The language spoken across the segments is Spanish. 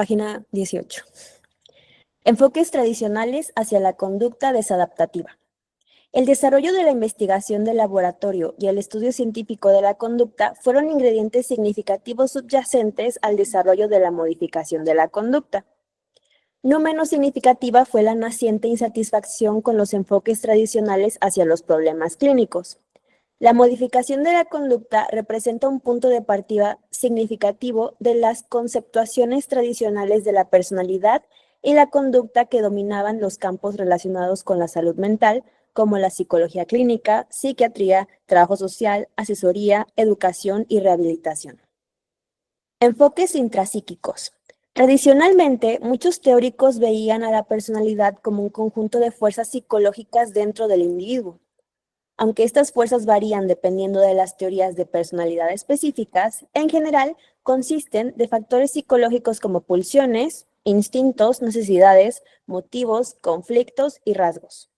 Página 18. Enfoques tradicionales hacia la conducta desadaptativa. El desarrollo de la investigación de laboratorio y el estudio científico de la conducta fueron ingredientes significativos subyacentes al desarrollo de la modificación de la conducta. No menos significativa fue la naciente insatisfacción con los enfoques tradicionales hacia los problemas clínicos. La modificación de la conducta representa un punto de partida significativo de las conceptuaciones tradicionales de la personalidad y la conducta que dominaban los campos relacionados con la salud mental, como la psicología clínica, psiquiatría, trabajo social, asesoría, educación y rehabilitación. Enfoques intrapsíquicos. Tradicionalmente, muchos teóricos veían a la personalidad como un conjunto de fuerzas psicológicas dentro del individuo. Aunque estas fuerzas varían dependiendo de las teorías de personalidad específicas, en general consisten de factores psicológicos como pulsiones, instintos, necesidades, motivos, conflictos y rasgos.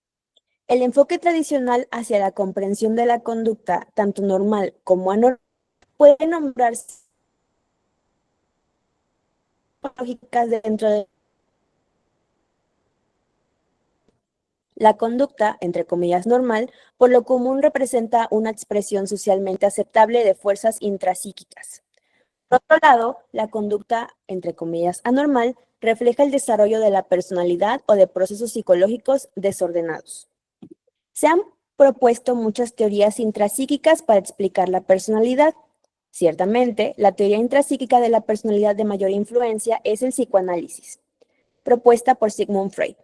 El enfoque tradicional hacia la comprensión de la conducta, tanto normal como anormal, puede nombrarse psicológicas dentro de la conducta, entre comillas, normal, por lo común representa una expresión socialmente aceptable de fuerzas intrapsíquicas. Por otro lado, la conducta, entre comillas, anormal, refleja el desarrollo de la personalidad o de procesos psicológicos desordenados. Se han propuesto muchas teorías intrapsíquicas para explicar la personalidad. Ciertamente, la teoría intrapsíquica de la personalidad de mayor influencia es el psicoanálisis, propuesta por Sigmund Freud.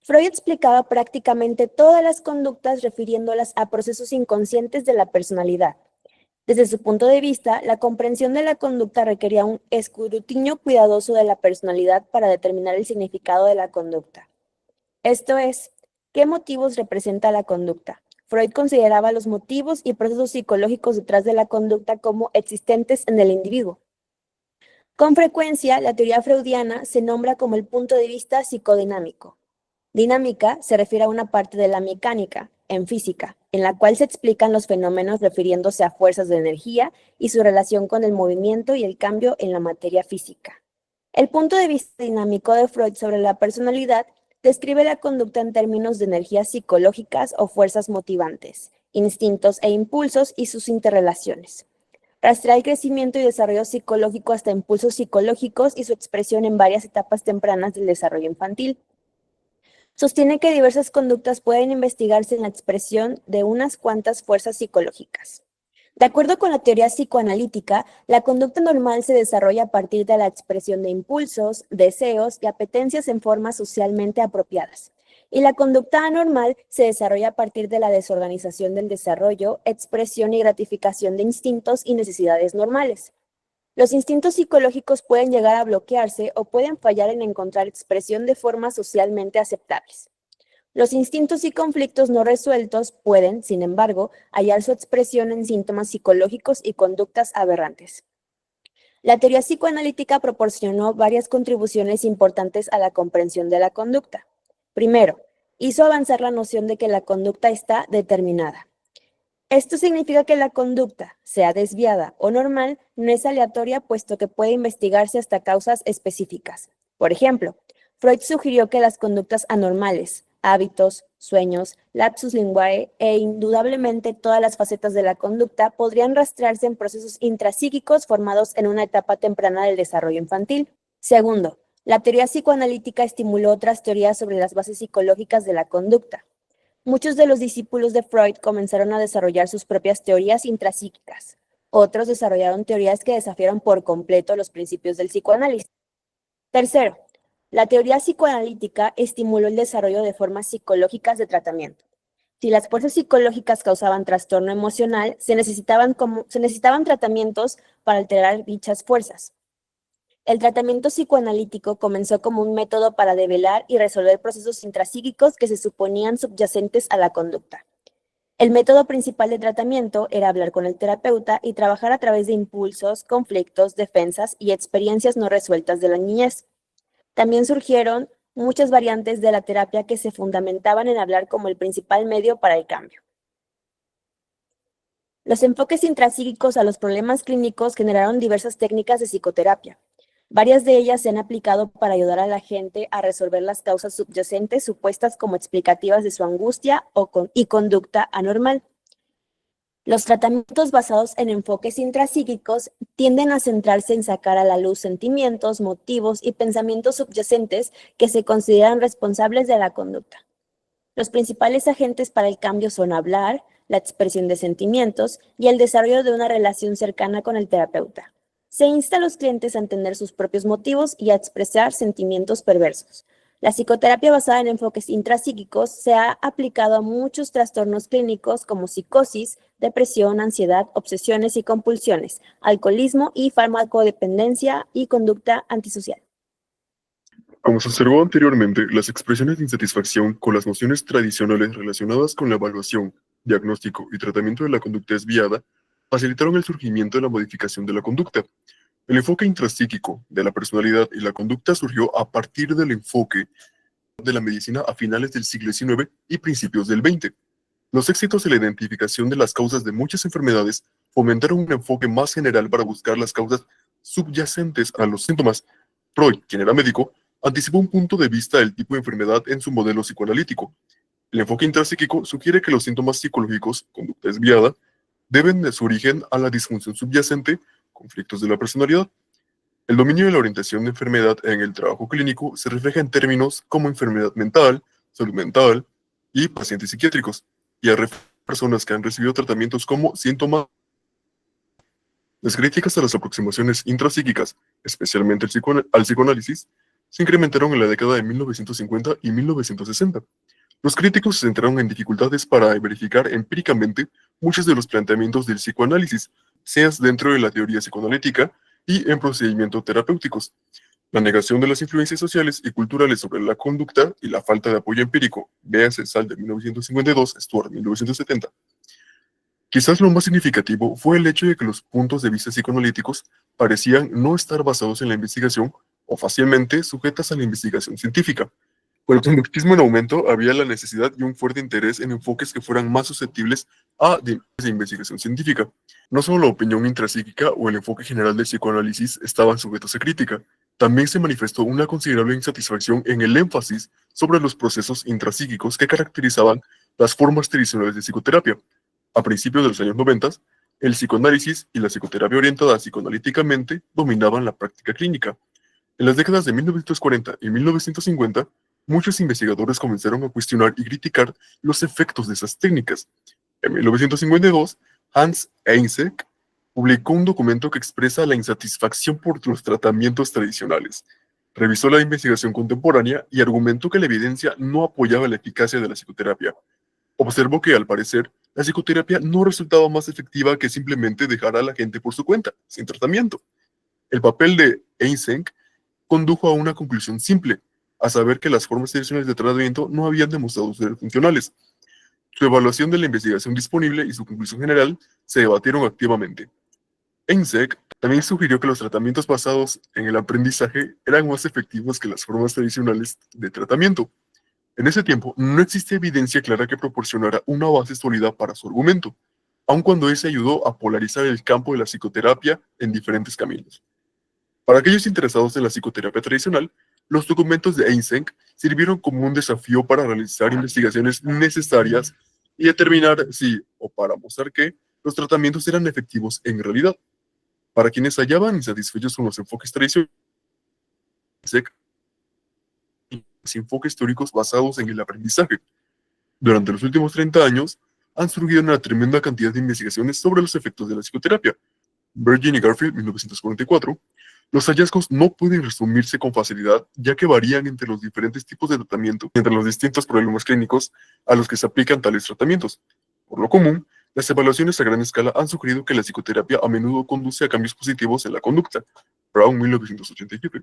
Freud explicaba prácticamente todas las conductas refiriéndolas a procesos inconscientes de la personalidad. Desde su punto de vista, la comprensión de la conducta requería un escrutinio cuidadoso de la personalidad para determinar el significado de la conducta. Esto es, ¿qué motivos representa la conducta? Freud consideraba los motivos y procesos psicológicos detrás de la conducta como existentes en el individuo. Con frecuencia, la teoría freudiana se nombra como el punto de vista psicodinámico. Dinámica se refiere a una parte de la mecánica, en física, en la cual se explican los fenómenos refiriéndose a fuerzas de energía y su relación con el movimiento y el cambio en la materia física. El punto de vista dinámico de Freud sobre la personalidad describe la conducta en términos de energías psicológicas o fuerzas motivantes, instintos e impulsos y sus interrelaciones. Rastrea el crecimiento y desarrollo psicológico hasta impulsos psicológicos y su expresión en varias etapas tempranas del desarrollo infantil. Sostiene que diversas conductas pueden investigarse en la expresión de unas cuantas fuerzas psicológicas. De acuerdo con la teoría psicoanalítica, la conducta normal se desarrolla a partir de la expresión de impulsos, deseos y apetencias en formas socialmente apropiadas. Y la conducta anormal se desarrolla a partir de la desorganización del desarrollo, expresión y gratificación de instintos y necesidades normales. Los instintos psicológicos pueden llegar a bloquearse o pueden fallar en encontrar expresión de formas socialmente aceptables. Los instintos y conflictos no resueltos pueden, sin embargo, hallar su expresión en síntomas psicológicos y conductas aberrantes. La teoría psicoanalítica proporcionó varias contribuciones importantes a la comprensión de la conducta. Primero, hizo avanzar la noción de que la conducta está determinada. Esto significa que la conducta, sea desviada o normal, no es aleatoria, puesto que puede investigarse hasta causas específicas. Por ejemplo, Freud sugirió que las conductas anormales, hábitos, sueños, lapsus linguae e indudablemente todas las facetas de la conducta podrían rastrearse en procesos intrapsíquicos formados en una etapa temprana del desarrollo infantil. Segundo, la teoría psicoanalítica estimuló otras teorías sobre las bases psicológicas de la conducta. Muchos de los discípulos de Freud comenzaron a desarrollar sus propias teorías intrapsíquicas. Otros desarrollaron teorías que desafiaron por completo los principios del psicoanálisis. Tercero, la teoría psicoanalítica estimuló el desarrollo de formas psicológicas de tratamiento. Si las fuerzas psicológicas causaban trastorno emocional, se necesitaban tratamientos para alterar dichas fuerzas. El tratamiento psicoanalítico comenzó como un método para develar y resolver procesos intrapsíquicos que se suponían subyacentes a la conducta. El método principal de tratamiento era hablar con el terapeuta y trabajar a través de impulsos, conflictos, defensas y experiencias no resueltas de la niñez. También surgieron muchas variantes de la terapia que se fundamentaban en hablar como el principal medio para el cambio. Los enfoques intrapsíquicos a los problemas clínicos generaron diversas técnicas de psicoterapia. Varias de ellas se han aplicado para ayudar a la gente a resolver las causas subyacentes supuestas como explicativas de su angustia y conducta anormal. Los tratamientos basados en enfoques intrapsíquicos tienden a centrarse en sacar a la luz sentimientos, motivos y pensamientos subyacentes que se consideran responsables de la conducta. Los principales agentes para el cambio son hablar, la expresión de sentimientos y el desarrollo de una relación cercana con el terapeuta. Se insta a los clientes a entender sus propios motivos y a expresar sentimientos perversos. La psicoterapia basada en enfoques intrapsíquicos se ha aplicado a muchos trastornos clínicos como psicosis, depresión, ansiedad, obsesiones y compulsiones, alcoholismo y farmacodependencia y conducta antisocial. Como se observó anteriormente, las expresiones de insatisfacción con las nociones tradicionales relacionadas con la evaluación, diagnóstico y tratamiento de la conducta desviada facilitaron el surgimiento de la modificación de la conducta. El enfoque intrapsíquico de la personalidad y la conducta surgió a partir del enfoque de la medicina a finales del siglo XIX y principios del XX. Los éxitos en la identificación de las causas de muchas enfermedades fomentaron un enfoque más general para buscar las causas subyacentes a los síntomas. Freud, quien era médico, anticipó un punto de vista del tipo de enfermedad en su modelo psicoanalítico. El enfoque intrapsíquico sugiere que los síntomas psicológicos, conducta desviada, deben de su origen a la disfunción subyacente, conflictos de la personalidad. El dominio de la orientación de enfermedad en el trabajo clínico se refleja en términos como enfermedad mental, salud mental y pacientes psiquiátricos, y a personas que han recibido tratamientos como síntomas. Las críticas a las aproximaciones intrapsíquicas, especialmente al psicoanálisis, se incrementaron en la década de 1950 y 1960. Los críticos se centraron en dificultades para verificar empíricamente muchos de los planteamientos del psicoanálisis, sean dentro de la teoría psicoanalítica y en procedimientos terapéuticos. La negación de las influencias sociales y culturales sobre la conducta y la falta de apoyo empírico, véase Sal de 1952, Stuart 1970. Quizás lo más significativo fue el hecho de que los puntos de vista psicoanalíticos parecían no estar basados en la investigación o fácilmente sujetas a la investigación científica. Con el conductismo en aumento, había la necesidad y un fuerte interés en enfoques que fueran más susceptibles a de investigación científica. No solo la opinión intrapsíquica o el enfoque general del psicoanálisis estaban sujetos a crítica, también se manifestó una considerable insatisfacción en el énfasis sobre los procesos intrapsíquicos que caracterizaban las formas tradicionales de psicoterapia. A principios de los años 90, el psicoanálisis y la psicoterapia orientada psicoanalíticamente dominaban la práctica clínica. En las décadas de 1940 y 1950, muchos investigadores comenzaron a cuestionar y criticar los efectos de esas técnicas. En 1952, Hans Eysenck publicó un documento que expresa la insatisfacción por los tratamientos tradicionales. Revisó la investigación contemporánea y argumentó que la evidencia no apoyaba la eficacia de la psicoterapia. Observó que, al parecer, la psicoterapia no resultaba más efectiva que simplemente dejar a la gente por su cuenta, sin tratamiento. El papel de Eysenck condujo a una conclusión simple, a saber que las formas tradicionales de tratamiento no habían demostrado ser funcionales. Su evaluación de la investigación disponible y su conclusión general se debatieron activamente. Eysenck también sugirió que los tratamientos basados en el aprendizaje eran más efectivos que las formas tradicionales de tratamiento. En ese tiempo, no existe evidencia clara que proporcionara una base sólida para su argumento, aun cuando ese ayudó a polarizar el campo de la psicoterapia en diferentes caminos. Para aquellos interesados en la psicoterapia tradicional, los documentos de Eysenck sirvieron como un desafío para realizar investigaciones necesarias y determinar si, o para mostrar que, los tratamientos eran efectivos en realidad. Para quienes hallaban insatisfechos con los enfoques tradicionales, Eysenck enfoques teóricos basados en el aprendizaje. Durante los últimos 30 años, han surgido una tremenda cantidad de investigaciones sobre los efectos de la psicoterapia. Virgin y Garfield, 1944. Los hallazgos no pueden resumirse con facilidad, ya que varían entre los diferentes tipos de tratamiento y entre los distintos problemas clínicos a los que se aplican tales tratamientos. Por lo común, las evaluaciones a gran escala han sugerido que la psicoterapia a menudo conduce a cambios positivos en la conducta. Brown, 1987.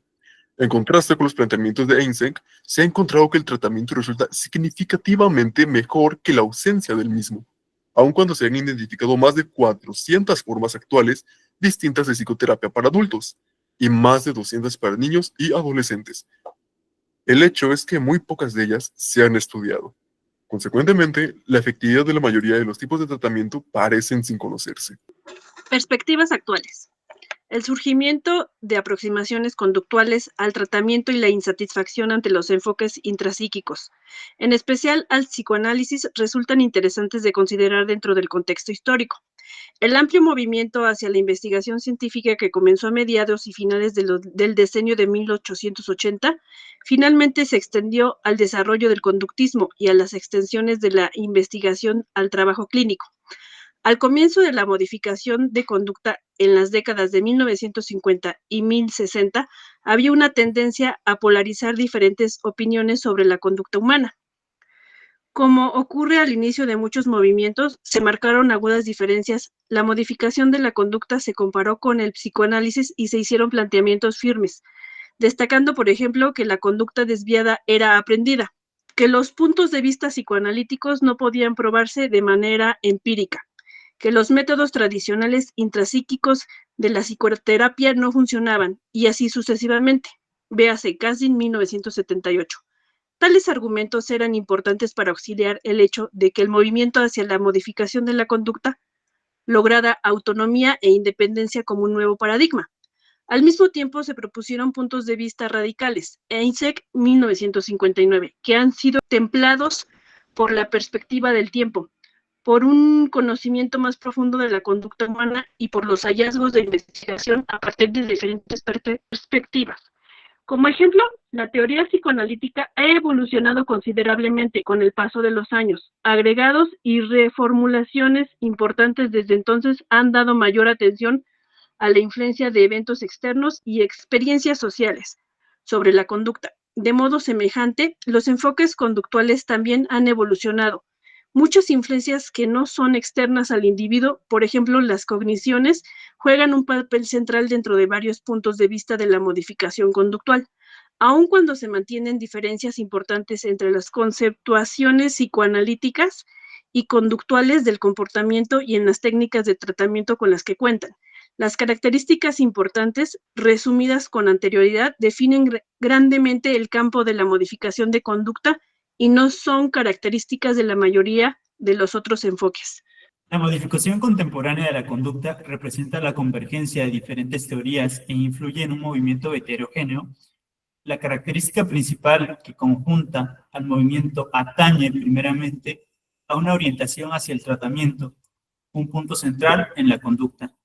En contraste con los planteamientos de Eysenck, se ha encontrado que el tratamiento resulta significativamente mejor que la ausencia del mismo, aun cuando se han identificado más de 400 formas actuales distintas de psicoterapia para adultos y más de 200 para niños y adolescentes. El hecho es que muy pocas de ellas se han estudiado. Consecuentemente, la efectividad de la mayoría de los tipos de tratamiento parecen sin conocerse. Perspectivas actuales. El surgimiento de aproximaciones conductuales al tratamiento y la insatisfacción ante los enfoques intrapsíquicos, en especial al psicoanálisis, resultan interesantes de considerar dentro del contexto histórico. El amplio movimiento hacia la investigación científica que comenzó a mediados y finales del decenio de 1880, finalmente se extendió al desarrollo del conductismo y a las extensiones de la investigación al trabajo clínico. Al comienzo de la modificación de conducta en las décadas de 1950 y 1060, había una tendencia a polarizar diferentes opiniones sobre la conducta humana. Como ocurre al inicio de muchos movimientos, se marcaron agudas diferencias. La modificación de la conducta se comparó con el psicoanálisis y se hicieron planteamientos firmes, destacando, por ejemplo, que la conducta desviada era aprendida, que los puntos de vista psicoanalíticos no podían probarse de manera empírica, que los métodos tradicionales intrapsíquicos de la psicoterapia no funcionaban, y así sucesivamente. Véase Kassin, 1978. Tales argumentos eran importantes para auxiliar el hecho de que el movimiento hacia la modificación de la conducta lograra autonomía e independencia como un nuevo paradigma. Al mismo tiempo se propusieron puntos de vista radicales, Eysenck, 1959, que han sido templados por la perspectiva del tiempo, por un conocimiento más profundo de la conducta humana y por los hallazgos de investigación a partir de diferentes perspectivas. Como ejemplo, la teoría psicoanalítica ha evolucionado considerablemente con el paso de los años. Agregados y reformulaciones importantes desde entonces han dado mayor atención a la influencia de eventos externos y experiencias sociales sobre la conducta. De modo semejante, los enfoques conductuales también han evolucionado. Muchas influencias que no son externas al individuo, por ejemplo, las cogniciones, juegan un papel central dentro de varios puntos de vista de la modificación conductual, aun cuando se mantienen diferencias importantes entre las conceptuaciones psicoanalíticas y conductuales del comportamiento y en las técnicas de tratamiento con las que cuentan. Las características importantes, resumidas con anterioridad, definen grandemente el campo de la modificación de conducta y no son características de la mayoría de los otros enfoques. La modificación contemporánea de la conducta representa la convergencia de diferentes teorías e influye en un movimiento heterogéneo. La característica principal que conjunta al movimiento atañe primeramente a una orientación hacia el tratamiento, un punto central en la conducta.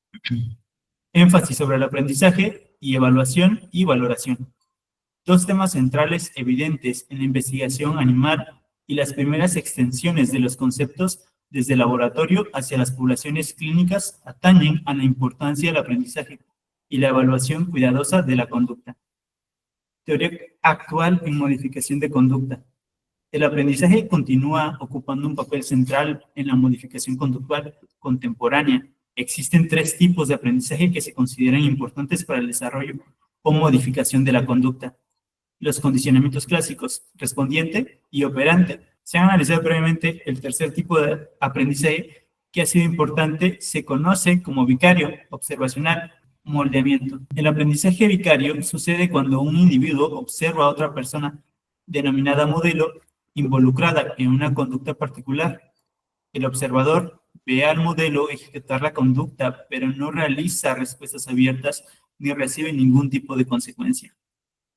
Énfasis sobre el aprendizaje y evaluación y valoración. Dos temas centrales evidentes en la investigación animal y las primeras extensiones de los conceptos desde el laboratorio hacia las poblaciones clínicas atañen a la importancia del aprendizaje y la evaluación cuidadosa de la conducta. Teoría actual en modificación de conducta. El aprendizaje continúa ocupando un papel central en la modificación conductual contemporánea. Existen tres tipos de aprendizaje que se consideran importantes para el desarrollo o modificación de la conducta. Los condicionamientos clásicos, respondiente y operante. Se ha analizado previamente el tercer tipo de aprendizaje que ha sido importante, se conoce como vicario, observacional, moldeamiento. El aprendizaje vicario sucede cuando un individuo observa a otra persona, denominada modelo, involucrada en una conducta particular. El observador ve al modelo ejecutar la conducta, pero no realiza respuestas abiertas ni recibe ningún tipo de consecuencia.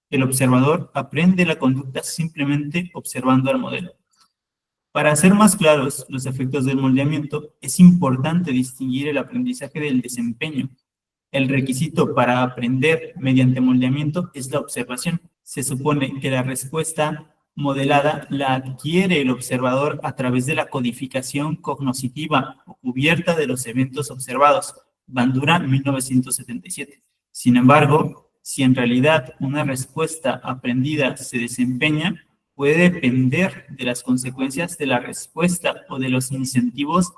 El observador aprende la conducta simplemente observando al modelo. Para hacer más claros los efectos del moldeamiento, es importante distinguir el aprendizaje del desempeño. El requisito para aprender mediante moldeamiento es la observación. Se supone que la respuesta modelada la adquiere el observador a través de la codificación cognoscitiva o cubierta de los eventos observados. Bandura, 1977. Sin embargo, si en realidad una respuesta aprendida se desempeña, puede depender de las consecuencias de la respuesta o de los incentivos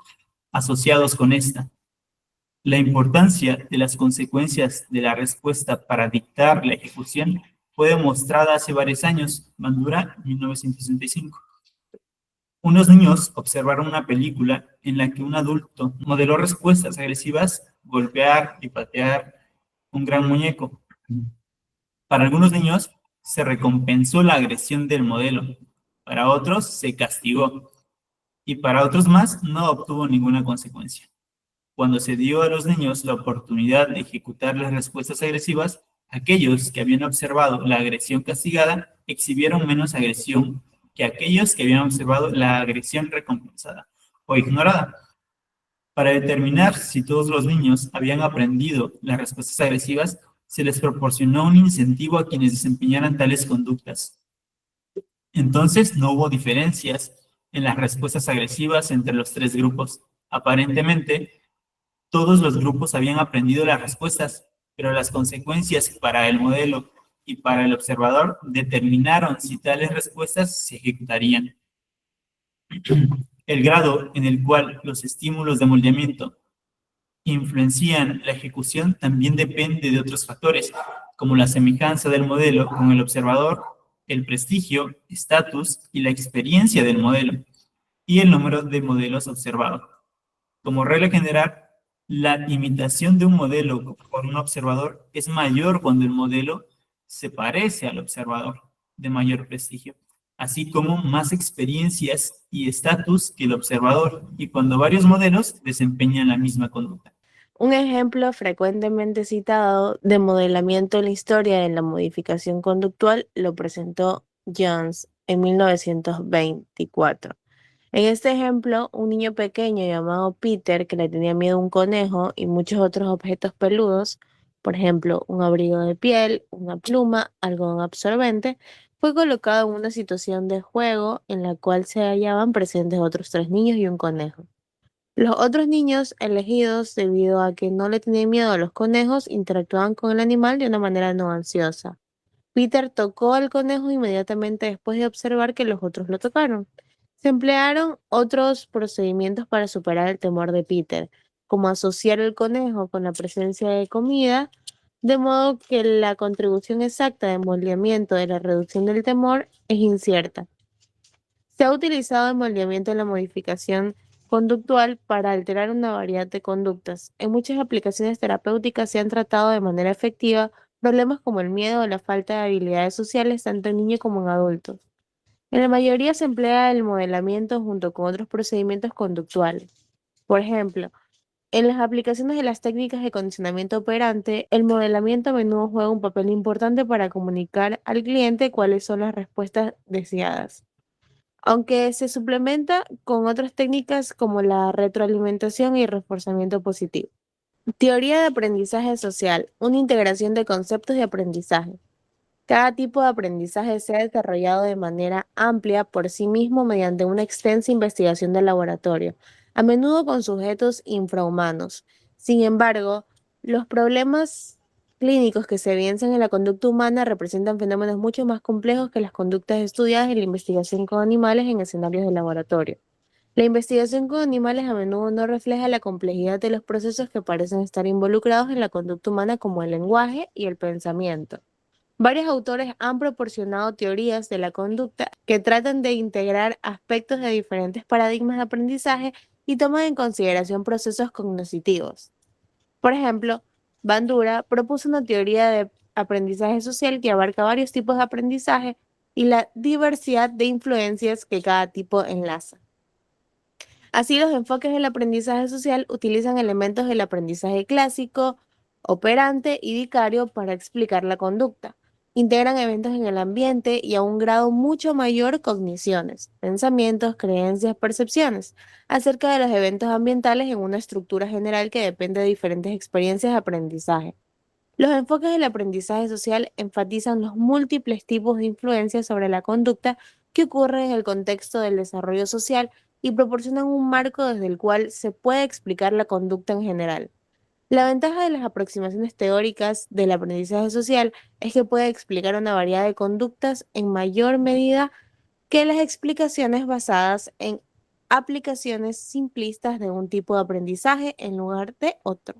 asociados con esta. La importancia de las consecuencias de la respuesta para dictar la ejecución fue demostrada hace varios años, Bandura, 1965. Unos niños observaron una película en la que un adulto modeló respuestas agresivas, golpear y patear un gran muñeco. Para algunos niños se recompensó la agresión del modelo, para otros se castigó y para otros más no obtuvo ninguna consecuencia. cuando se dio a los niños la oportunidad de ejecutar las respuestas agresivas, aquellos que habían observado la agresión castigada exhibieron menos agresión que aquellos que habían observado la agresión recompensada o ignorada. Para determinar si todos los niños habían aprendido las respuestas agresivas, se les proporcionó un incentivo a quienes desempeñaran tales conductas. Entonces, no hubo diferencias en las respuestas agresivas entre los tres grupos. Aparentemente, todos los grupos habían aprendido las respuestas, pero las consecuencias para el modelo y para el observador determinaron si tales respuestas se ejecutarían. El grado en el cual los estímulos de moldeamiento influencian la ejecución también depende de otros factores, como la semejanza del modelo con el observador, el prestigio, estatus y la experiencia del modelo, y el número de modelos observados. Como regla general, la imitación de un modelo por un observador es mayor cuando el modelo se parece al observador, de mayor prestigio, así como más experiencias y estatus que el observador, y cuando varios modelos desempeñan la misma conducta. Un ejemplo frecuentemente citado de modelamiento en la historia de la modificación conductual lo presentó Jones en 1924. En este ejemplo, un niño pequeño llamado Peter, que le tenía miedo a un conejo y muchos otros objetos peludos, por ejemplo, un abrigo de piel, una pluma, algodón absorbente, fue colocado en una situación de juego en la cual se hallaban presentes otros 3 niños y un conejo. Los otros niños elegidos, debido a que no le tenían miedo a los conejos, interactuaban con el animal de una manera no ansiosa. Peter tocó al conejo inmediatamente después de observar que los otros lo tocaron. Se emplearon otros procedimientos para superar el temor de Peter, como asociar el conejo con la presencia de comida, de modo que la contribución exacta de moldeamiento de la reducción del temor es incierta. Se ha utilizado el moldeamiento en la modificación conductual para alterar una variedad de conductas. En muchas aplicaciones terapéuticas se han tratado de manera efectiva problemas como el miedo o la falta de habilidades sociales tanto en niños como en adultos. En la mayoría se emplea el modelamiento junto con otros procedimientos conductuales. Por ejemplo, en las aplicaciones de las técnicas de condicionamiento operante, el modelamiento a menudo juega un papel importante para comunicar al cliente cuáles son las respuestas deseadas, aunque se suplementa con otras técnicas como la retroalimentación y reforzamiento positivo. Teoría de aprendizaje social, una integración de conceptos de aprendizaje. Cada tipo de aprendizaje se ha desarrollado de manera amplia por sí mismo mediante una extensa investigación de laboratorio, a menudo con sujetos infrahumanos. Sin embargo, los problemas clínicos que se evidencian en la conducta humana representan fenómenos mucho más complejos que las conductas estudiadas en la investigación con animales en escenarios de laboratorio. La investigación con animales a menudo no refleja la complejidad de los procesos que parecen estar involucrados en la conducta humana, como el lenguaje y el pensamiento. Varios autores han proporcionado teorías de la conducta que tratan de integrar aspectos de diferentes paradigmas de aprendizaje y toman en consideración procesos cognitivos. Por ejemplo, Bandura propuso una teoría de aprendizaje social que abarca varios tipos de aprendizaje y la diversidad de influencias que cada tipo enlaza. Así, los enfoques del aprendizaje social utilizan elementos del aprendizaje clásico, operante y vicario para explicar la conducta. Integran eventos en el ambiente y a un grado mucho mayor cogniciones, pensamientos, creencias, percepciones acerca de los eventos ambientales en una estructura general que depende de diferentes experiencias de aprendizaje. Los enfoques del aprendizaje social enfatizan los múltiples tipos de influencias sobre la conducta que ocurren en el contexto del desarrollo social y proporcionan un marco desde el cual se puede explicar la conducta en general. La ventaja de las aproximaciones teóricas del aprendizaje social es que puede explicar una variedad de conductas en mayor medida que las explicaciones basadas en aplicaciones simplistas de un tipo de aprendizaje en lugar de otro.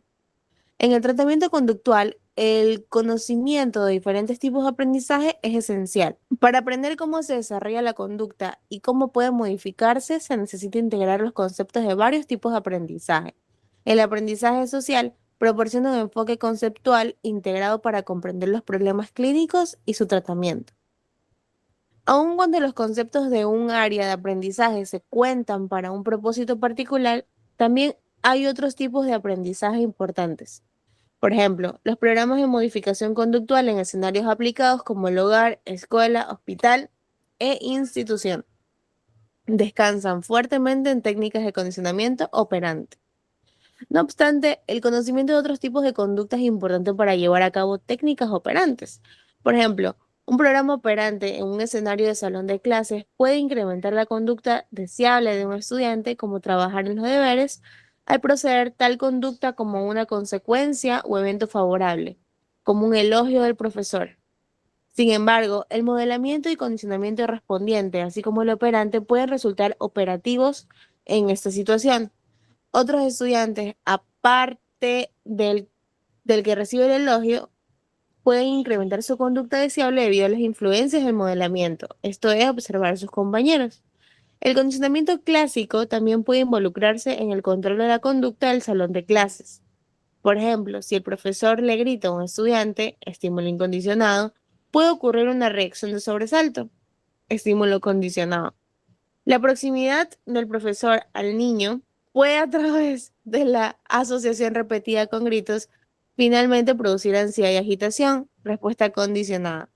En el tratamiento conductual, el conocimiento de diferentes tipos de aprendizaje es esencial. Para aprender cómo se desarrolla la conducta y cómo puede modificarse, se necesita integrar los conceptos de varios tipos de aprendizaje. El aprendizaje social proporciona un enfoque conceptual integrado para comprender los problemas clínicos y su tratamiento. Aun cuando los conceptos de un área de aprendizaje se cuentan para un propósito particular, también hay otros tipos de aprendizaje importantes. Por ejemplo, los programas de modificación conductual en escenarios aplicados como el hogar, escuela, hospital e institución descansan fuertemente en técnicas de condicionamiento operante. No obstante, el conocimiento de otros tipos de conductas es importante para llevar a cabo técnicas operantes. Por ejemplo, un programa operante en un escenario de salón de clases puede incrementar la conducta deseable de un estudiante, como trabajar en los deberes, al proceder tal conducta como una consecuencia o evento favorable, como un elogio del profesor. Sin embargo, el modelamiento y condicionamiento respondiente, así como el operante, pueden resultar operativos en esta situación. Otros estudiantes, aparte del que recibe el elogio, pueden incrementar su conducta deseable debido a las influencias del modelamiento, esto es, observar a sus compañeros. El condicionamiento clásico también puede involucrarse en el control de la conducta del salón de clases. Por ejemplo, si el profesor le grita a un estudiante, estímulo incondicionado, puede ocurrir una reacción de sobresalto, estímulo condicionado. La proximidad del profesor al niño puede, a través de la asociación repetida con gritos, finalmente producir ansiedad y agitación, respuesta condicionada.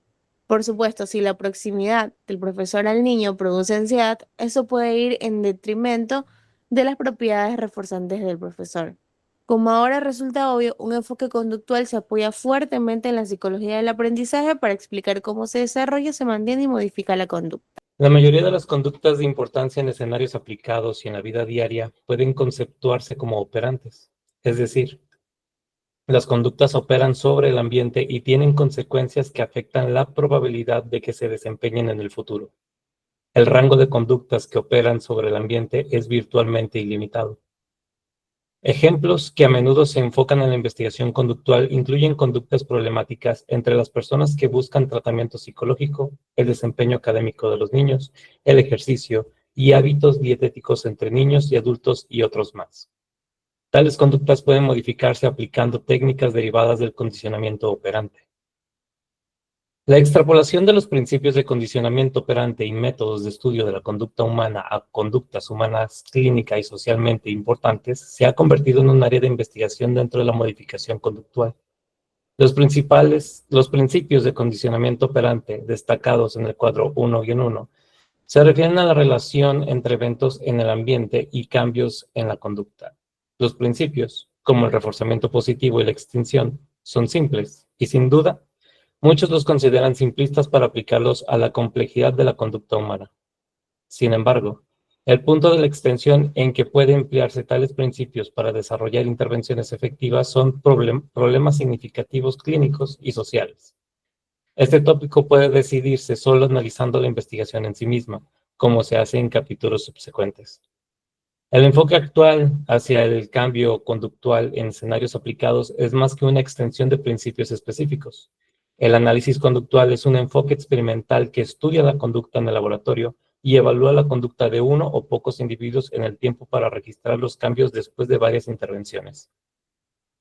Por supuesto, si la proximidad del profesor al niño produce ansiedad, eso puede ir en detrimento de las propiedades reforzantes del profesor. Como ahora resulta obvio, un enfoque conductual se apoya fuertemente en la psicología del aprendizaje para explicar cómo se desarrolla, se mantiene y modifica la conducta. La mayoría de las conductas de importancia en escenarios aplicados y en la vida diaria pueden conceptuarse como operantes, es decir, las conductas operan sobre el ambiente y tienen consecuencias que afectan la probabilidad de que se desempeñen en el futuro. El rango de conductas que operan sobre el ambiente es virtualmente ilimitado. Ejemplos que a menudo se enfocan en la investigación conductual incluyen conductas problemáticas entre las personas que buscan tratamiento psicológico, el desempeño académico de los niños, el ejercicio y hábitos dietéticos entre niños y adultos y otros más. Tales conductas pueden modificarse aplicando técnicas derivadas del condicionamiento operante. La extrapolación de los principios de condicionamiento operante y métodos de estudio de la conducta humana a conductas humanas clínica y socialmente importantes se ha convertido en un área de investigación dentro de la modificación conductual. Los principios de condicionamiento operante destacados en el cuadro 1-1 se refieren a la relación entre eventos en el ambiente y cambios en la conducta. Los principios, como el reforzamiento positivo y la extinción, son simples y, sin duda, muchos los consideran simplistas para aplicarlos a la complejidad de la conducta humana. Sin embargo, el punto de la extensión en que pueden emplearse tales principios para desarrollar intervenciones efectivas son problemas significativos clínicos y sociales. Este tópico puede decidirse solo analizando la investigación en sí misma, como se hace en capítulos subsecuentes. El enfoque actual hacia el cambio conductual en escenarios aplicados es más que una extensión de principios específicos. El análisis conductual es un enfoque experimental que estudia la conducta en el laboratorio y evalúa la conducta de uno o pocos individuos en el tiempo para registrar los cambios después de varias intervenciones.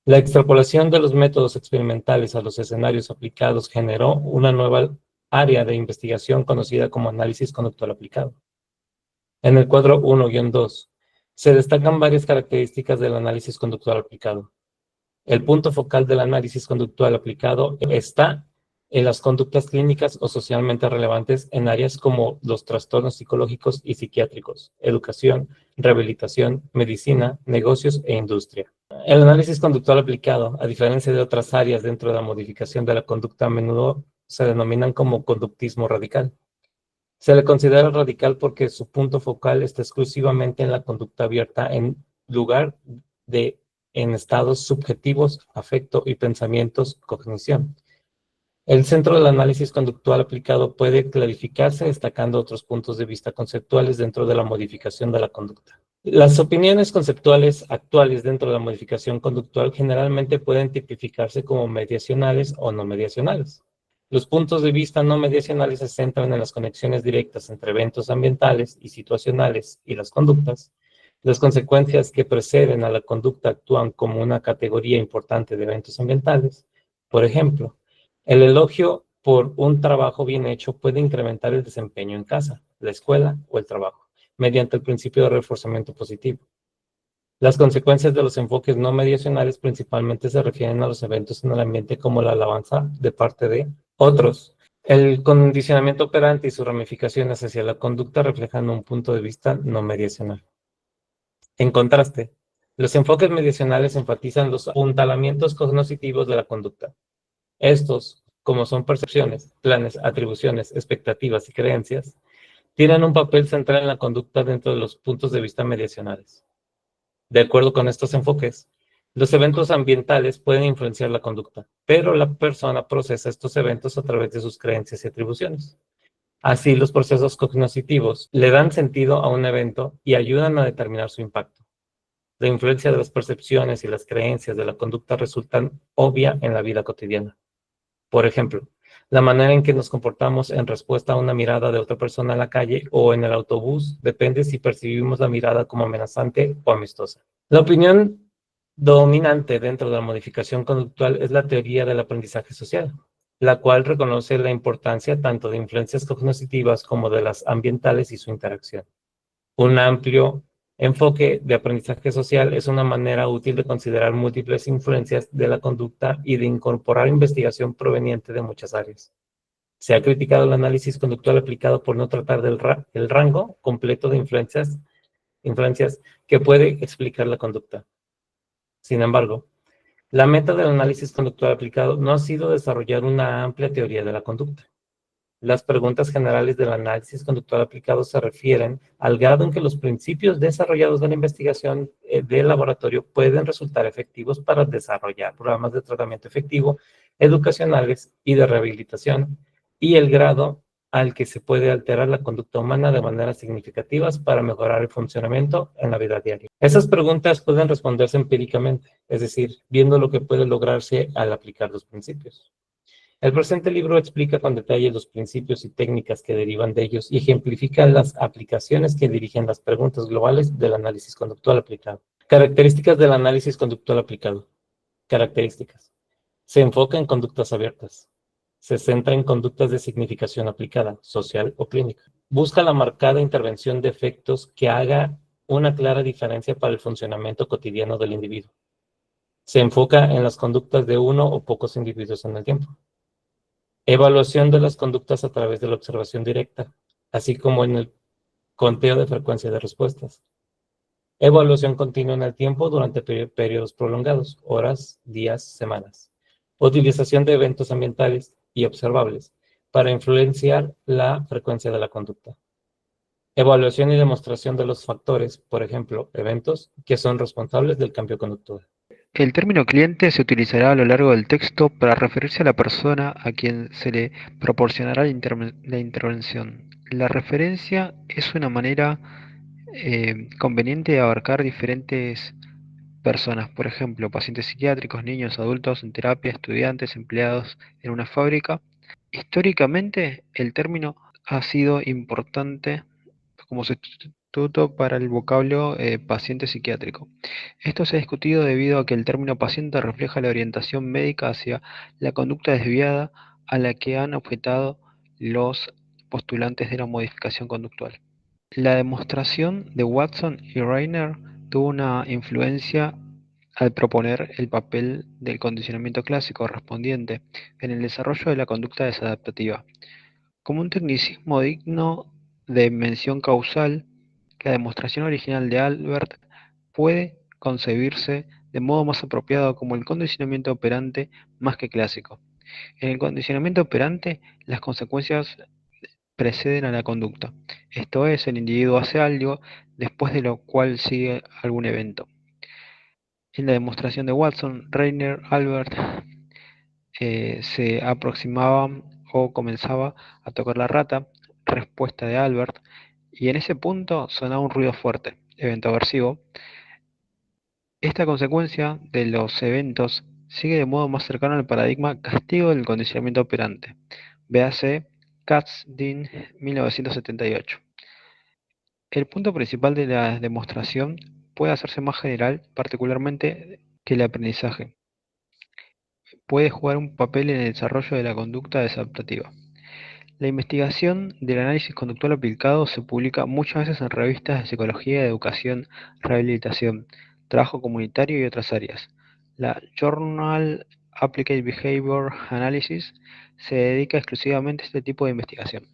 La extrapolación de los métodos experimentales a los escenarios aplicados generó una nueva área de investigación conocida como análisis conductual aplicado. En el cuadro 1-2 se destacan varias características del análisis conductual aplicado. El punto focal del análisis conductual aplicado está en las conductas clínicas o socialmente relevantes en áreas como los trastornos psicológicos y psiquiátricos, educación, rehabilitación, medicina, negocios e industria. El análisis conductual aplicado, a diferencia de otras áreas dentro de la modificación de la conducta, a menudo se denominan como conductismo radical. Se le considera radical porque su punto focal está exclusivamente en la conducta abierta en lugar de en estados subjetivos, afecto y pensamientos, cognición. El centro del análisis conductual aplicado puede clarificarse destacando otros puntos de vista conceptuales dentro de la modificación de la conducta. Las opiniones conceptuales actuales dentro de la modificación conductual generalmente pueden tipificarse como mediacionales o no mediacionales. Los puntos de vista no mediacionales se centran en las conexiones directas entre eventos ambientales y situacionales y las conductas. Las consecuencias que preceden a la conducta actúan como una categoría importante de eventos ambientales. Por ejemplo, el elogio por un trabajo bien hecho puede incrementar el desempeño en casa, la escuela o el trabajo, mediante el principio de reforzamiento positivo. Las consecuencias de los enfoques no mediacionales principalmente se refieren a los eventos en el ambiente como la alabanza de parte de otros. El condicionamiento operante y sus ramificaciones hacia la conducta reflejan un punto de vista no mediacional. En contraste, los enfoques mediacionales enfatizan los apuntalamientos cognitivos de la conducta. Estos, como son percepciones, planes, atribuciones, expectativas y creencias, tienen un papel central en la conducta dentro de los puntos de vista mediacionales. De acuerdo con estos enfoques, los eventos ambientales pueden influenciar la conducta, pero la persona procesa estos eventos a través de sus creencias y atribuciones. Así, los procesos cognitivos le dan sentido a un evento y ayudan a determinar su impacto. La influencia de las percepciones y las creencias de la conducta resultan obvia en la vida cotidiana. Por ejemplo, la manera en que nos comportamos en respuesta a una mirada de otra persona en la calle o en el autobús depende si percibimos la mirada como amenazante o amistosa. La opinión dominante dentro de la modificación conductual es la teoría del aprendizaje social, la cual reconoce la importancia tanto de influencias cognitivas como de las ambientales y su interacción. Un amplio enfoque de aprendizaje social es una manera útil de considerar múltiples influencias de la conducta y de incorporar investigación proveniente de muchas áreas. Se ha criticado el análisis conductual aplicado por no tratar el rango completo de influencias que puede explicar la conducta. Sin embargo, la meta del análisis conductual aplicado no ha sido desarrollar una amplia teoría de la conducta. Las preguntas generales del análisis conductual aplicado se refieren al grado en que los principios desarrollados de la investigación de laboratorio pueden resultar efectivos para desarrollar programas de tratamiento efectivo, educacionales y de rehabilitación, y el grado al que se puede alterar la conducta humana de maneras significativas para mejorar el funcionamiento en la vida diaria. Esas preguntas pueden responderse empíricamente, es decir, viendo lo que puede lograrse al aplicar los principios. El presente libro explica con detalle los principios y técnicas que derivan de ellos y ejemplifica las aplicaciones que dirigen las preguntas globales del análisis conductual aplicado. Características del análisis conductual aplicado. Características. Se enfoca en conductas abiertas. Se centra en conductas de significación aplicada, social o clínica. Busca la marcada intervención de efectos que haga una clara diferencia para el funcionamiento cotidiano del individuo. Se enfoca en las conductas de uno o pocos individuos en el tiempo. Evaluación de las conductas a través de la observación directa, así como en el conteo de frecuencia de respuestas. Evaluación continua en el tiempo durante periodos prolongados, horas, días, semanas. Utilización de eventos ambientales y observables para influenciar la frecuencia de la conducta. Evaluación y demostración de los factores, por ejemplo, eventos que son responsables del cambio conductual. El término cliente se utilizará a lo largo del texto para referirse a la persona a quien se le proporcionará la intervención. La referencia es una manera conveniente de abarcar diferentes personas, por ejemplo, pacientes psiquiátricos, niños, adultos en terapia, estudiantes, empleados en una fábrica. Históricamente, el término ha sido importante como sustituto para el vocablo paciente psiquiátrico. Esto se ha discutido debido a que el término paciente refleja la orientación médica hacia la conducta desviada a la que han objetado los postulantes de la modificación conductual. La demostración de Watson y Reiner tuvo una influencia al proponer el papel del condicionamiento clásico correspondiente en el desarrollo de la conducta desadaptativa. Como un tecnicismo digno de mención causal, la demostración original de Albert puede concebirse de modo más apropiado como el condicionamiento operante más que clásico. En el condicionamiento operante, las consecuencias preceden a la conducta, esto es, el individuo hace algo, después de lo cual sigue algún evento. En la demostración de Watson, Reiner, Albert se aproximaba o comenzaba a tocar la rata, respuesta de Albert, y en ese punto sonaba un ruido fuerte, evento aversivo. Esta consecuencia de los eventos sigue de modo más cercano al paradigma castigo del condicionamiento operante. Véase Katz-Dean, 1978. El punto principal de la demostración puede hacerse más general, particularmente que el aprendizaje. Puede jugar un papel en el desarrollo de la conducta desadaptativa. La investigación del análisis conductual aplicado se publica muchas veces en revistas de psicología, educación, rehabilitación, trabajo comunitario y otras áreas. La Journal Applied Behavior Analysis se dedica exclusivamente a este tipo de investigación.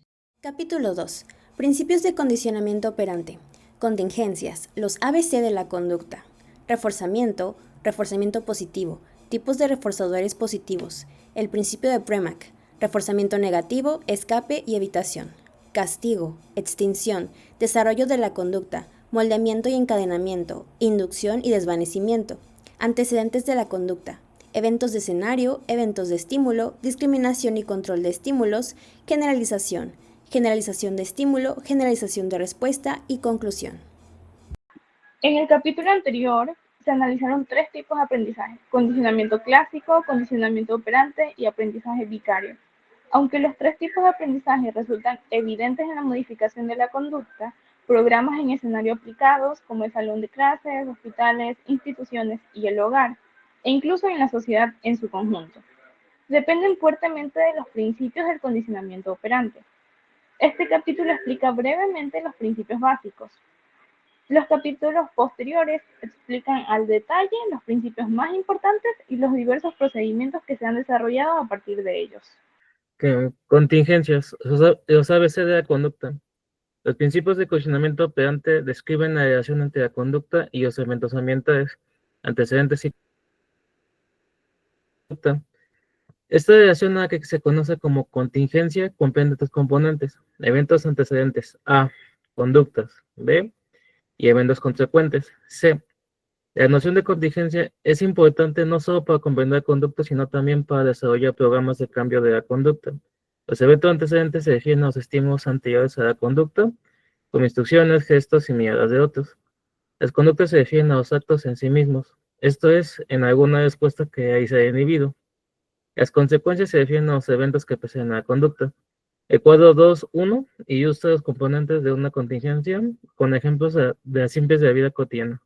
Capítulo 2. Principios de condicionamiento operante. Contingencias. Los ABC de la conducta. Reforzamiento. Reforzamiento positivo. Tipos de reforzadores positivos. El principio de Premack. Reforzamiento negativo, escape y evitación. Castigo. Extinción. Desarrollo de la conducta. Moldeamiento y encadenamiento. Inducción y desvanecimiento. Antecedentes de la conducta. Eventos de escenario, eventos de estímulo, discriminación y control de estímulos, generalización. Generalización de estímulo, generalización de respuesta y conclusión. En el capítulo anterior se analizaron 3 tipos de aprendizaje: condicionamiento clásico, condicionamiento operante y aprendizaje vicario. Aunque los 3 tipos de aprendizaje resultan evidentes en la modificación de la conducta, programas en escenario aplicados como el salón de clases, hospitales, instituciones y el hogar, e incluso en la sociedad en su conjunto, dependen fuertemente de los principios del condicionamiento operante. Este capítulo explica brevemente los principios básicos. Los capítulos posteriores explican al detalle los principios más importantes y los diversos procedimientos que se han desarrollado a partir de ellos. Contingencias, los ABC de la conducta. Los principios de condicionamiento operante describen la relación entre la conducta y los eventos ambientales, antecedentes y conducta. Esta relación, a la que se conoce como contingencia, comprende 3 componentes: eventos antecedentes, A, conductas, B, y eventos consecuentes, C. La noción de contingencia es importante no solo para comprender conductas, sino también para desarrollar programas de cambio de la conducta. Los eventos antecedentes se refieren a los estímulos anteriores a la conducta, como instrucciones, gestos y miradas de otros. Las conductas se refieren a los actos en sí mismos, esto es, en alguna respuesta que ahí se ha inhibido. Las consecuencias se refieren a los eventos que preceden a la conducta. El cuadro 2.1 ilustra los componentes de una contingencia con ejemplos de las simples de la vida cotidiana.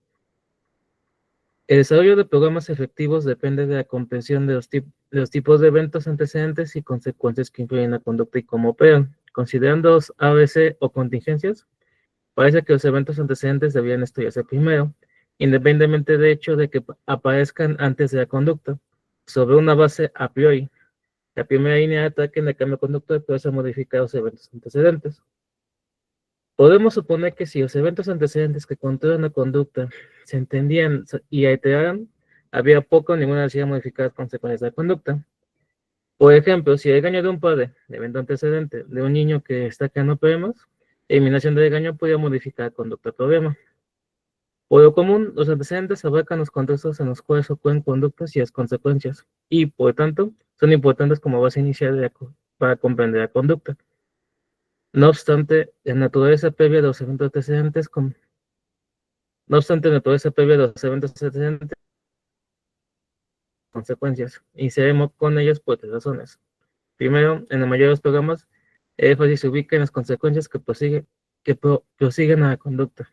El desarrollo de programas efectivos depende de la comprensión de los tipos de eventos antecedentes y consecuencias que influyen en la conducta y cómo operan. Considerando los ABC o contingencias, parece que los eventos antecedentes deberían estudiarse primero, independientemente del hecho de que aparezcan antes de la conducta, sobre una base a priori. La primera línea de ataque en el cambio de conducta puede ser modificar los eventos antecedentes. Podemos suponer que si los eventos antecedentes que controlan la conducta se entendían y iteraran, había poco o ninguna necesidad de modificar las consecuencias de la conducta. Por ejemplo, si el engaño de un padre, de evento antecedente, de un niño que está creando problemas, eliminación del engaño podría modificar la conducta del problema. Por lo común, los antecedentes abarcan los contextos en los cuales ocurren conductas y las consecuencias, y, por tanto, son importantes como base inicial para comprender la conducta. No obstante, la naturaleza previa de los eventos antecedentes consecuencias, y seremos con ellas por 3 razones. Primero, en la mayoría de los programas, el énfasis se ubica en las consecuencias que prosiguen a la conducta.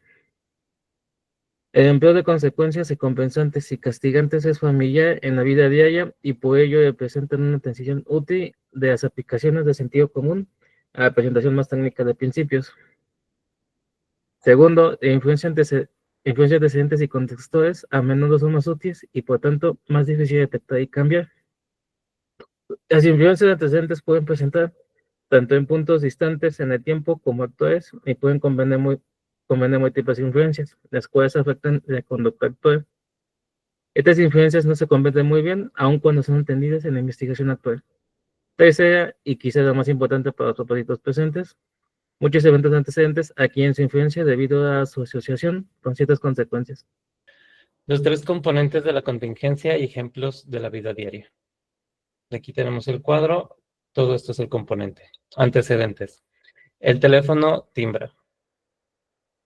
El empleo de consecuencias y compensantes y castigantes es familiar en la vida diaria y por ello representan una transición útil de las aplicaciones de sentido común a la presentación más técnica de principios. Segundo, la influencia antecedentes y contextuales a menudo son más útiles y por tanto más difícil de detectar y cambiar. Las influencias antecedentes pueden presentar tanto en puntos distantes en el tiempo como actuales y pueden comprender múltiples influencias, las cuales afectan la conducta actual. Estas influencias no se comprenden muy bien, aun cuando son entendidas en la investigación actual. Tercera, y quizá la más importante para los propósitos presentes, muchos eventos antecedentes adquieren su influencia debido a su asociación con ciertas consecuencias. Los 3 componentes de la contingencia y ejemplos de la vida diaria. Aquí tenemos el cuadro, todo esto es el componente. Antecedentes. El teléfono timbra.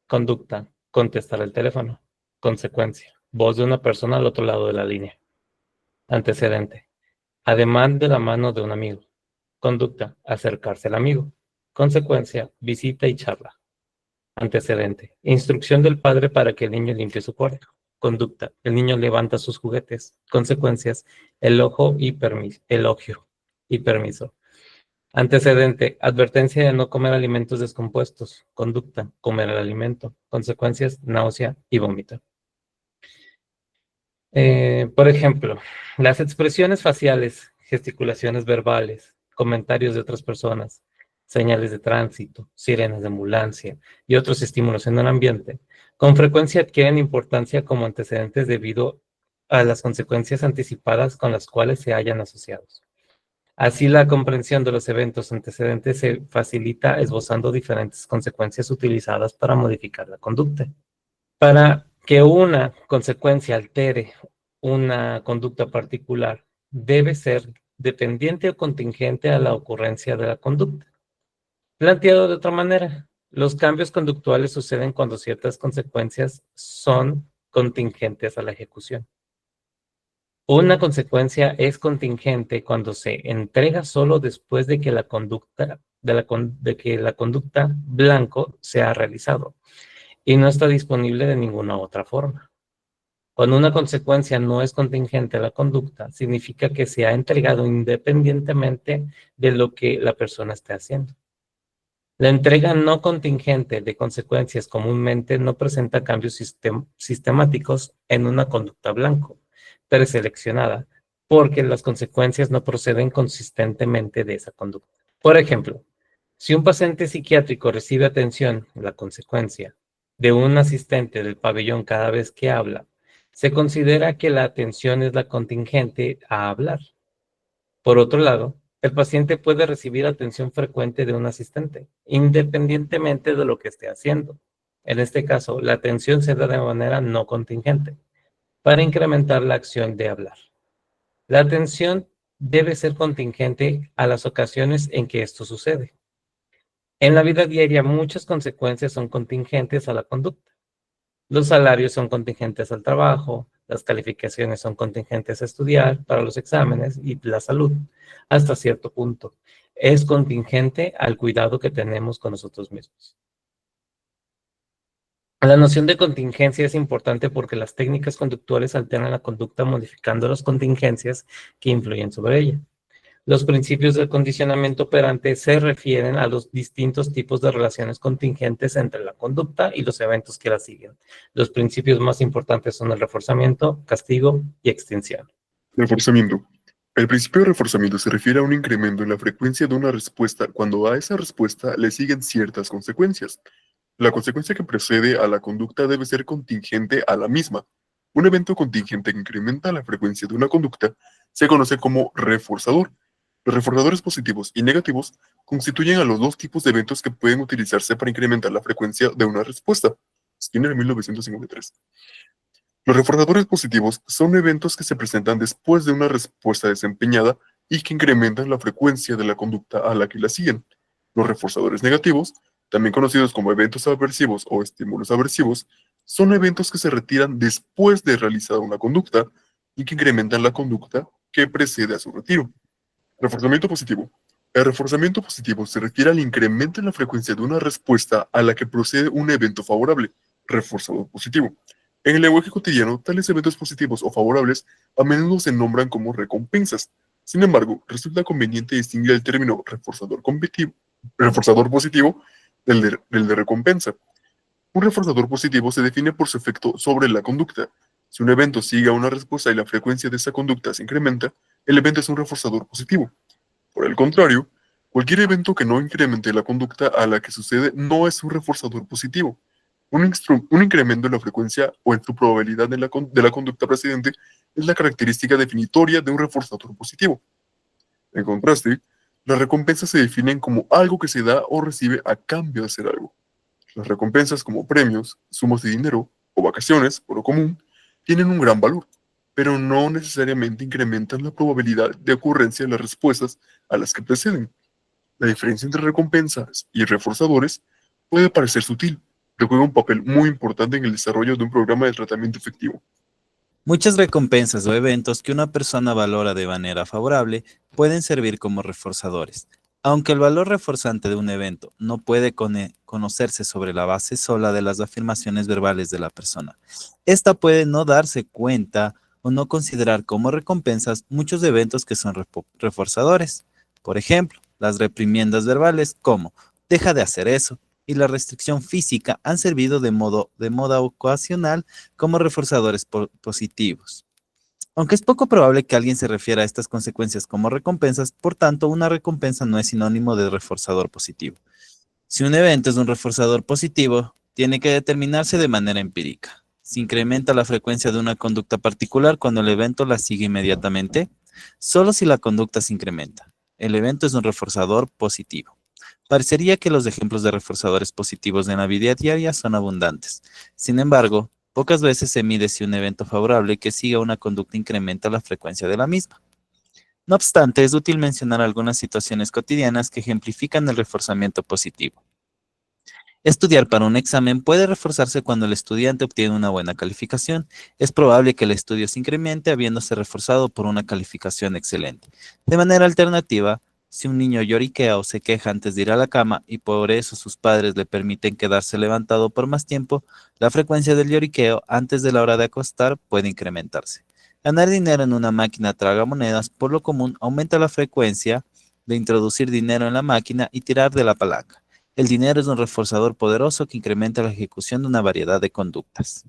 Conducta, contestar el teléfono. Consecuencia, voz de una persona al otro lado de la línea. Antecedente, ademán de la mano de un amigo. Conducta, acercarse al amigo. Consecuencia, visita y charla. Antecedente, instrucción del padre para que el niño limpie su cuarto. Conducta, el niño levanta sus juguetes. Consecuencias, elogio y permiso. Antecedente, advertencia de no comer alimentos descompuestos. Conducta, comer el alimento. Consecuencias, náusea y vómito. Por ejemplo, las expresiones faciales, gesticulaciones verbales, comentarios de otras personas, señales de tránsito, sirenas de ambulancia y otros estímulos en el ambiente, con frecuencia adquieren importancia como antecedentes debido a las consecuencias anticipadas con las cuales se hallan asociados. Así, la comprensión de los eventos antecedentes se facilita esbozando diferentes consecuencias utilizadas para modificar la conducta. Para que una consecuencia altere una conducta particular, debe ser dependiente o contingente a la ocurrencia de la conducta. Planteado de otra manera, los cambios conductuales suceden cuando ciertas consecuencias son contingentes a la ejecución. Una consecuencia es contingente cuando se entrega solo después de que la conducta blanco se ha realizado y no está disponible de ninguna otra forma. Cuando una consecuencia no es contingente a la conducta, significa que se ha entregado independientemente de lo que la persona esté haciendo. La entrega no contingente de consecuencias comúnmente no presenta cambios sistemáticos en una conducta blanco, preseleccionada, porque las consecuencias no proceden consistentemente de esa conducta. Por ejemplo, si un paciente psiquiátrico recibe atención, la consecuencia, de un asistente del pabellón cada vez que habla, se considera que la atención es la contingente a hablar. Por otro lado, el paciente puede recibir atención frecuente de un asistente, independientemente de lo que esté haciendo. En este caso, la atención se da de manera no contingente, para incrementar la acción de hablar. La atención debe ser contingente a las ocasiones en que esto sucede. En la vida diaria, muchas consecuencias son contingentes a la conducta. Los salarios son contingentes al trabajo, las calificaciones son contingentes a estudiar para los exámenes y la salud, hasta cierto punto. Es contingente al cuidado que tenemos con nosotros mismos. La noción de contingencia es importante porque las técnicas conductuales alteran la conducta modificando las contingencias que influyen sobre ella. Los principios del condicionamiento operante se refieren a los distintos tipos de relaciones contingentes entre la conducta y los eventos que la siguen. Los principios más importantes son el reforzamiento, castigo y extinción. Reforzamiento. El principio de reforzamiento se refiere a un incremento en la frecuencia de una respuesta cuando a esa respuesta le siguen ciertas consecuencias. La consecuencia que precede a la conducta debe ser contingente a la misma. Un evento contingente que incrementa la frecuencia de una conducta se conoce como reforzador. Los reforzadores positivos y negativos constituyen a los dos tipos de eventos que pueden utilizarse para incrementar la frecuencia de una respuesta. Skinner, 1953. Los reforzadores positivos son eventos que se presentan después de una respuesta desempeñada y que incrementan la frecuencia de la conducta a la que la siguen. Los reforzadores negativos, también conocidos como eventos aversivos o estímulos aversivos, son eventos que se retiran después de realizada una conducta y que incrementan la conducta que precede a su retiro. Reforzamiento positivo. El reforzamiento positivo se refiere al incremento en la frecuencia de una respuesta a la que procede un evento favorable, reforzador positivo. En el lenguaje cotidiano, tales eventos positivos o favorables a menudo se nombran como recompensas. Sin embargo, resulta conveniente distinguir el término reforzador positivo del de recompensa. Un reforzador positivo se define por su efecto sobre la conducta. Si un evento sigue a una respuesta y la frecuencia de esa conducta se incrementa, el evento es un reforzador positivo. Por el contrario, cualquier evento que no incremente la conducta a la que sucede no es un reforzador positivo. Un incremento en la frecuencia o en su probabilidad de la conducta precedente es la característica definitoria de un reforzador positivo. En contraste, las recompensas se definen como algo que se da o recibe a cambio de hacer algo. Las recompensas como premios, sumas de dinero o vacaciones, por lo común, tienen un gran valor, pero no necesariamente incrementan la probabilidad de ocurrencia de las respuestas a las que preceden. La diferencia entre recompensas y reforzadores puede parecer sutil, pero juega un papel muy importante en el desarrollo de un programa de tratamiento efectivo. Muchas recompensas o eventos que una persona valora de manera favorable pueden servir como reforzadores. Aunque el valor reforzante de un evento no puede conocerse sobre la base sola de las afirmaciones verbales de la persona, esta puede no darse cuenta o no considerar como recompensas muchos eventos que son reforzadores. Por ejemplo, las reprimiendas verbales como "deja de hacer eso" y la restricción física han servido de modo ocasional como reforzadores positivos. Aunque es poco probable que alguien se refiera a estas consecuencias como recompensas, por tanto, una recompensa no es sinónimo de reforzador positivo. Si un evento es un reforzador positivo, tiene que determinarse de manera empírica. Se incrementa la frecuencia de una conducta particular cuando el evento la sigue inmediatamente, solo si la conducta se incrementa. El evento es un reforzador positivo. Parecería que los ejemplos de reforzadores positivos en la vida diaria son abundantes. Sin embargo, pocas veces se mide si un evento favorable que siga una conducta incrementa la frecuencia de la misma. No obstante, es útil mencionar algunas situaciones cotidianas que ejemplifican el reforzamiento positivo. Estudiar para un examen puede reforzarse cuando el estudiante obtiene una buena calificación. Es probable que el estudio se incremente habiéndose reforzado por una calificación excelente. De manera alternativa, si un niño lloriquea o se queja antes de ir a la cama y por eso sus padres le permiten quedarse levantado por más tiempo, la frecuencia del lloriqueo antes de la hora de acostar puede incrementarse. Ganar dinero en una máquina tragamonedas, por lo común, aumenta la frecuencia de introducir dinero en la máquina y tirar de la palanca. El dinero es un reforzador poderoso que incrementa la ejecución de una variedad de conductas.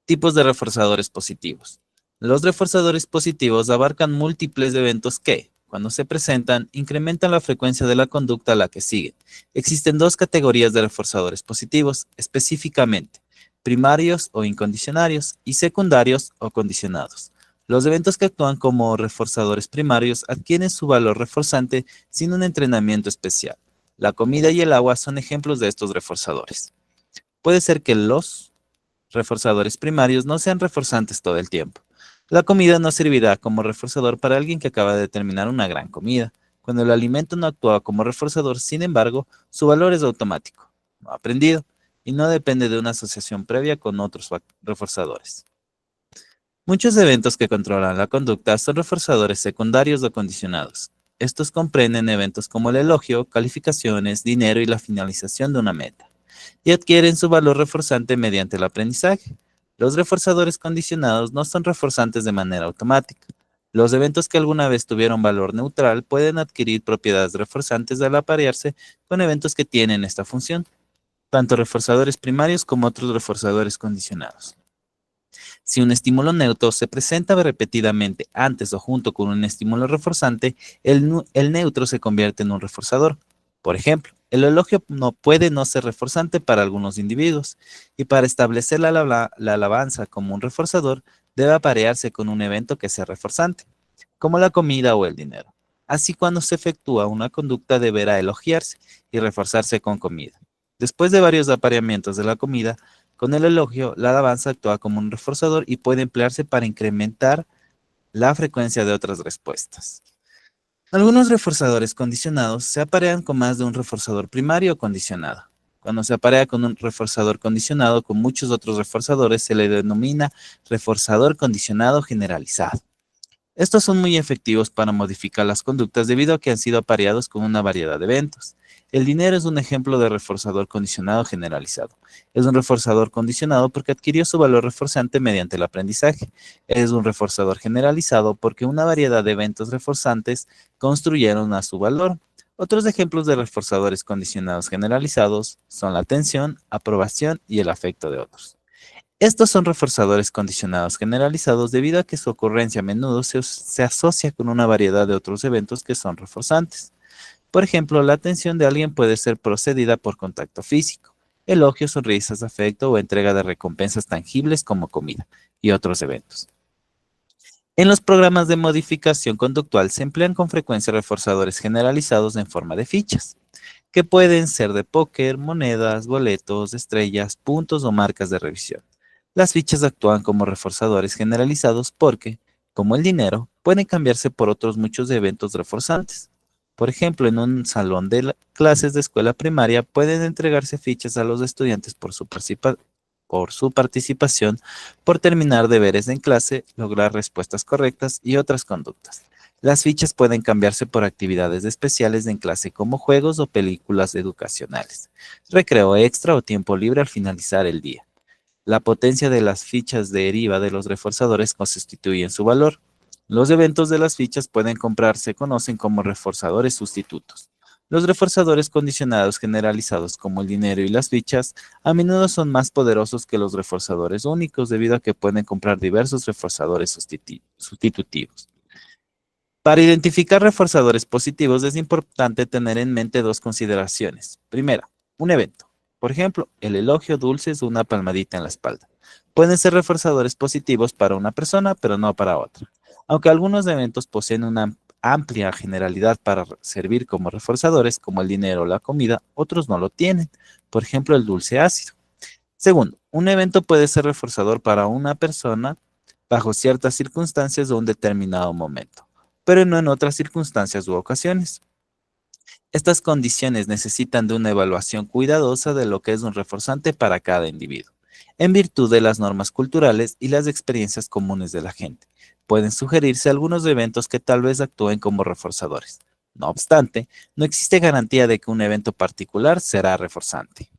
Tipos de reforzadores positivos. Los reforzadores positivos abarcan múltiples eventos que, cuando se presentan, incrementan la frecuencia de la conducta a la que siguen. Existen dos categorías de reforzadores positivos, específicamente, primarios o incondicionarios y secundarios o condicionados. Los eventos que actúan como reforzadores primarios adquieren su valor reforzante sin un entrenamiento especial. La comida y el agua son ejemplos de estos reforzadores. Puede ser que los reforzadores primarios no sean reforzantes todo el tiempo. La comida no servirá como reforzador para alguien que acaba de terminar una gran comida. Cuando el alimento no actúa como reforzador, sin embargo, su valor es automático, no aprendido, y no depende de una asociación previa con otros reforzadores. Muchos eventos que controlan la conducta son reforzadores secundarios o condicionados. Estos comprenden eventos como el elogio, calificaciones, dinero y la finalización de una meta, y adquieren su valor reforzante mediante el aprendizaje. Los reforzadores condicionados no son reforzantes de manera automática. Los eventos que alguna vez tuvieron valor neutral pueden adquirir propiedades reforzantes al aparearse con eventos que tienen esta función, tanto reforzadores primarios como otros reforzadores condicionados. Si un estímulo neutro se presenta repetidamente antes o junto con un estímulo reforzante, el neutro se convierte en un reforzador. Por ejemplo, el elogio no puede no ser reforzante para algunos individuos, y para establecer la alabanza como un reforzador, debe aparearse con un evento que sea reforzante, como la comida o el dinero. Así, cuando se efectúa una conducta, deberá elogiarse y reforzarse con comida. Después de varios apareamientos de la comida, con el elogio, la alabanza actúa como un reforzador y puede emplearse para incrementar la frecuencia de otras respuestas. Algunos reforzadores condicionados se aparean con más de un reforzador primario o condicionado. Cuando se aparea con un reforzador condicionado con muchos otros reforzadores, se le denomina reforzador condicionado generalizado. Estos son muy efectivos para modificar las conductas debido a que han sido apareados con una variedad de eventos. El dinero es un ejemplo de reforzador condicionado generalizado. Es un reforzador condicionado porque adquirió su valor reforzante mediante el aprendizaje. Es un reforzador generalizado porque una variedad de eventos reforzantes construyeron a su valor. Otros ejemplos de reforzadores condicionados generalizados son la atención, aprobación y el afecto de otros. Estos son reforzadores condicionados generalizados debido a que su ocurrencia a menudo se asocia con una variedad de otros eventos que son reforzantes. Por ejemplo, la atención de alguien puede ser procedida por contacto físico, elogios, sonrisas, afecto o entrega de recompensas tangibles como comida y otros eventos. En los programas de modificación conductual se emplean con frecuencia reforzadores generalizados en forma de fichas, que pueden ser de póker, monedas, boletos, estrellas, puntos o marcas de revisión. Las fichas actúan como reforzadores generalizados porque, como el dinero, pueden cambiarse por otros muchos eventos reforzantes. Por ejemplo, en un salón de clases de escuela primaria pueden entregarse fichas a los estudiantes por su participación, por terminar deberes en clase, lograr respuestas correctas y otras conductas. Las fichas pueden cambiarse por actividades especiales en clase como juegos o películas educacionales, recreo extra o tiempo libre al finalizar el día. La potencia de las fichas deriva de los reforzadores que constituyen su valor. Los eventos de las fichas pueden comprarse, conocen como reforzadores sustitutos. Los reforzadores condicionados generalizados como el dinero y las fichas a menudo son más poderosos que los reforzadores únicos debido a que pueden comprar diversos reforzadores sustitutivos. Para identificar reforzadores positivos es importante tener en mente dos consideraciones. Primera, un evento. Por ejemplo, el elogio dulce es una palmadita en la espalda. Pueden ser reforzadores positivos para una persona, pero no para otra. Aunque algunos eventos poseen una amplia generalidad para servir como reforzadores, como el dinero o la comida, otros no lo tienen. Por ejemplo, el dulce ácido. Segundo, un evento puede ser reforzador para una persona bajo ciertas circunstancias o un determinado momento, pero no en otras circunstancias u ocasiones. Estas condiciones necesitan de una evaluación cuidadosa de lo que es un reforzante para cada individuo, en virtud de las normas culturales y las experiencias comunes de la gente. Pueden sugerirse algunos eventos que tal vez actúen como reforzadores. No obstante, no existe garantía de que un evento particular será reforzante.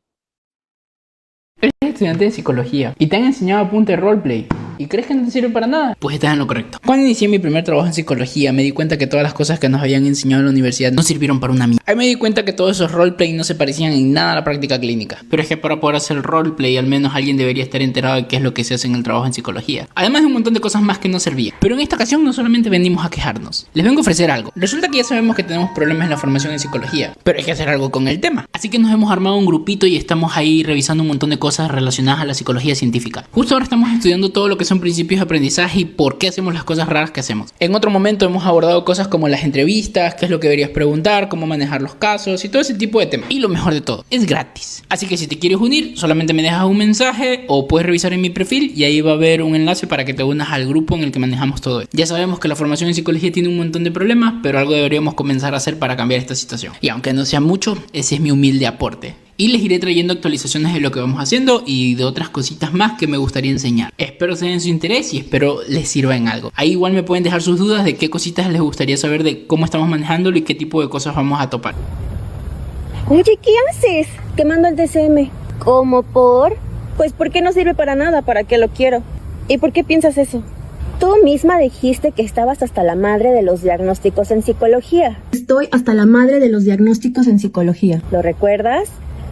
Eres estudiante de psicología y te han enseñado a punta de roleplay. ¿Y crees que no te sirve para nada? Pues estás en lo correcto. Cuando inicié mi primer trabajo en psicología, me di cuenta que todas las cosas que nos habían enseñado en la universidad no sirvieron para una mierda. Ahí me di cuenta que todos esos roleplay no se parecían en nada a la práctica clínica. Pero es que para poder hacer roleplay, al menos alguien debería estar enterado de qué es lo que se hace en el trabajo en psicología. Además de un montón de cosas más que no servían. Pero en esta ocasión no solamente venimos a quejarnos. Les vengo a ofrecer algo. Resulta que ya sabemos que tenemos problemas en la formación en psicología, pero hay que hacer algo con el tema. Así que nos hemos armado un grupito y estamos ahí revisando un montón de cosas relacionadas a la psicología científica. Justo ahora estamos estudiando todo lo que son principios de aprendizaje y por qué hacemos las cosas raras que hacemos. En otro momento hemos abordado cosas como las entrevistas, qué es lo que deberías preguntar, cómo manejar los casos y todo ese tipo de temas. Y lo mejor de todo, es gratis. Así que si te quieres unir, solamente me dejas un mensaje o puedes revisar en mi perfil y ahí va a haber un enlace para que te unas al grupo en el que manejamos todo esto. Ya sabemos que la formación en psicología tiene un montón de problemas, pero algo deberíamos comenzar a hacer para cambiar esta situación. Y aunque no sea mucho, ese es mi humilde aporte. Y les iré trayendo actualizaciones de lo que vamos haciendo y de otras cositas más que me gustaría enseñar. Espero se den su interés y espero les sirva en algo. Ahí igual me pueden dejar sus dudas de qué cositas les gustaría saber de cómo estamos manejándolo y qué tipo de cosas vamos a topar. Oye, ¿qué haces? Quemando el DCM. ¿Cómo por? Pues porque no sirve para nada, ¿para qué lo quiero? ¿Y por qué piensas eso? Tú misma dijiste que estabas hasta la madre de los diagnósticos en psicología. Estoy hasta la madre de los diagnósticos en psicología. ¿Lo recuerdas?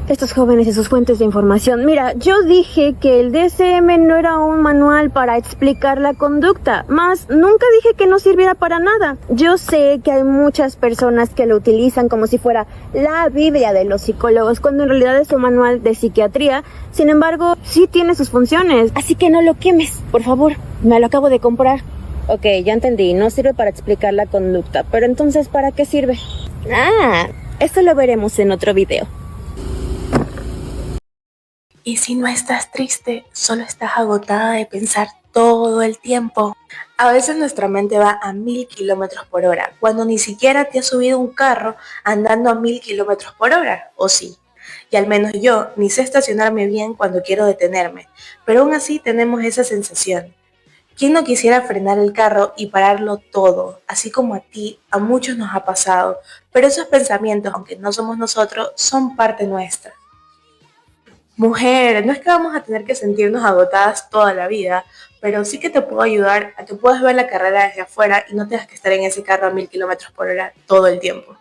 Estos jóvenes y sus fuentes de información. Mira, yo dije que el DSM no era un manual para explicar la conducta, más nunca dije que no sirviera para nada. Yo sé que hay muchas personas que lo utilizan como si fuera la Biblia de los psicólogos, cuando en realidad es un manual de psiquiatría. Sin embargo, sí tiene sus funciones, así que no lo quemes, por favor. Me lo acabo de comprar. Ok, ya entendí, no sirve para explicar la conducta, pero entonces, ¿para qué sirve? Esto lo veremos en otro video. Y si no estás triste, solo estás agotada de pensar todo el tiempo. A veces nuestra mente va a 1000 kilómetros por hora, cuando ni siquiera te has subido un carro andando a 1000 kilómetros por hora, ¿o sí? Y al menos yo ni sé estacionarme bien cuando quiero detenerme, pero aún así tenemos esa sensación. ¿Quién no quisiera frenar el carro y pararlo todo? Así como a ti, a muchos nos ha pasado, pero esos pensamientos, aunque no somos nosotros, son parte nuestra. Mujer, no es que vamos a tener que sentirnos agotadas toda la vida, pero sí que te puedo ayudar a que puedas ver la carrera desde afuera y no tengas que estar en ese carro a 1000 kilómetros por hora todo el tiempo.